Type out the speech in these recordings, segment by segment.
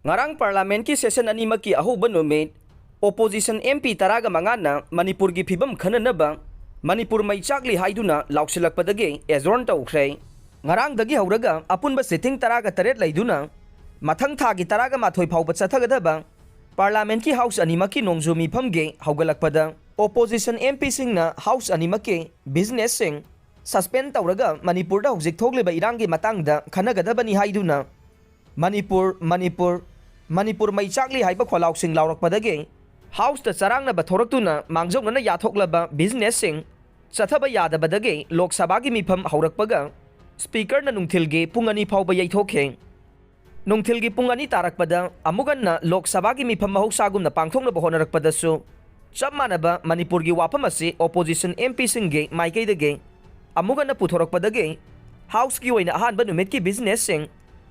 Ngarang parliament ki session animak ki ahuba numit opposition MP taraga mangana Manipur gi phibam khananaba Manipur mai chakli haiduna lauksilakpadagi adjourn tawkhre. Ngarang dagi hauraga apunba sitting taraga taret laiduna mathang thagi taraga mathoi phawba chathagadaba parliament ki house animak ki nongju mifamge haugalakpada opposition MP singna house animak ki business sing suspend tawraga Manipur da hojik thogliba irangi matangda khanagadabani haiduna Manipur mai chakli haiba kholauk sing laurakpadagi house ta charangna bathoraktuna mangjongna yathoklaba business sing chathaba yadabadagi lok sabha gi mifam haurakpaga speaker na nungthilgi pungani phawba yaithokhe nungthilgi pungani tarakpada amuganna lok sabha gi mifam mahoksagumna pangthokna honarakpadasu chapmanaba Manipur gi wafam asi opposition MP singge maikaidage amugana puthorakpadagi house gi oina ahanba numit ki business sing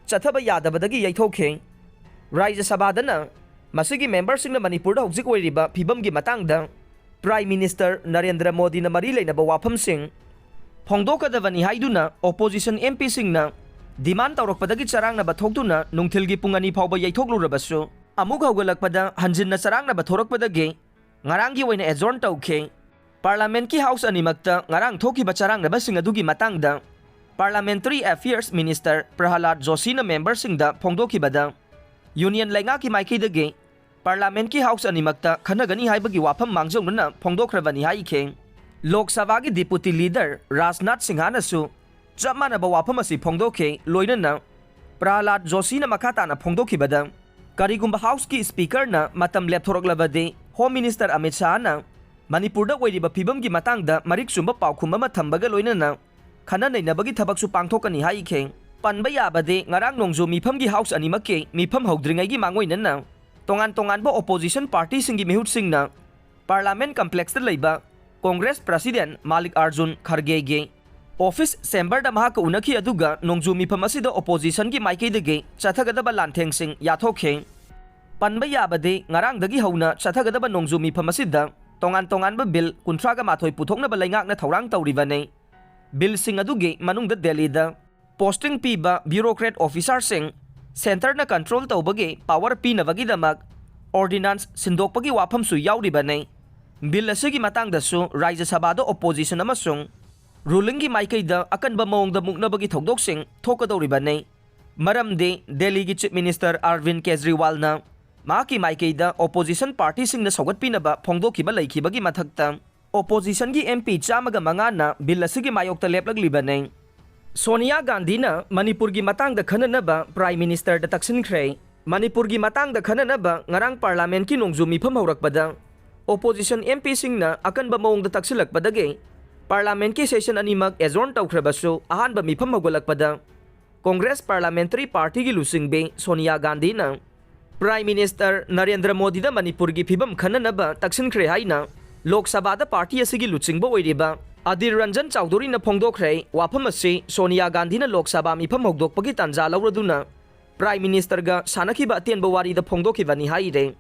chathaba yadabadagi yaithokhe Rajya Sabhadana masigi members singna Manipur da hojik oiriba phibam gi matangda Prime Minister Narendra Modi na mari leinaba wafam sing phongdokadabani haiduna opposition MP singna demand tawrakpadagi charangna bathokduna nungthilgi pungani phawba yaithoklurabasu amug haugalakpada hanjinna charangna bathorakpadagi ngarangi oina adjourn tawkhe Parliament ki house animakta ngarang thokiba charangna basing adugi matangda Parliamentary Affairs Minister Prahalad Joshi na members singda phongdokibada Union Lainga ki maikidagi Parliament ki house animakta khanagani haibagi wafam mangjongna phongdokhrabani haikhe Lok Sabha gi deputy leader Rajnath Sinha nasu chapmanaba wafam asi phongdokhe loinana Prahalad Joshi na makata na phongdokhibada karigumba house ki speaker na matam lepthoroklabade Home Minister Amit Shah na Manipur da oiriba phibam gi matangda marik sumba paukhum ama thambaga loinana khana nainabagi thabaksu pangthokani haikhe Panba yabade ngarang nongjo mifam gi house animake mifam hogdringai gi mangoinana tongan bo opposition party singi mehut singna parliament complex ta leiba Congress President Malik Arjun Kharge ge office chamber da mahaka unakhi aduga nongju mifam asida opposition gi maikei dege chathagadaba lantheng sing yathokhe Panba yabade ngarang dagi hauna chathagadaba nongju mifam asida tongan ba bill kunthra ga mathoi puthokna ba laingak na thorang tawribane bill sing aduge manungda Delhi da posting piba bureaucrat officer sing center na control tawbage power pinabagi damak ordinance sindokpagi wafam su yauribane bill asigi matangda su Rajya Sabha da opposition amasung ruling gi maikaida akanba mawngda muknabagi thokdok sing thokadoribane maramde Delhi gi chief minister Arvind Kejriwal na maki maikaida opposition party sing na sogatpinaba phongdokiba laikibagi mathakta opposition gi MP chamaga mangana bill asigi mayokta leplaglibane Sonia Gandhi na Manipur gi matangda khananaba Prime Minister da taksinkhre Manipur gi matangda khananaba ngarang parliament ki nongju mifam haurakpada opposition MP singna akanba mawngda taksilakpadage parliament ki session animak adjourn tawkhrabasu ahanba mifam haugalakpada Congress Parliamentary Party gi lusingbe Sonia Gandhi na Prime Minister Narendra Modi da Manipur gi phibam khananaba taksinkhre haina Lok Sabha da party asigi luchingba oiriba Adir Ranjan Chowdhury na phongdokhrei wafam asi Sonia Gandhi na Lok Sabha mifam hogdokpagi tanja lauraduna Prime Minister ga sanakhiba atenba wari da phongdokhibani haire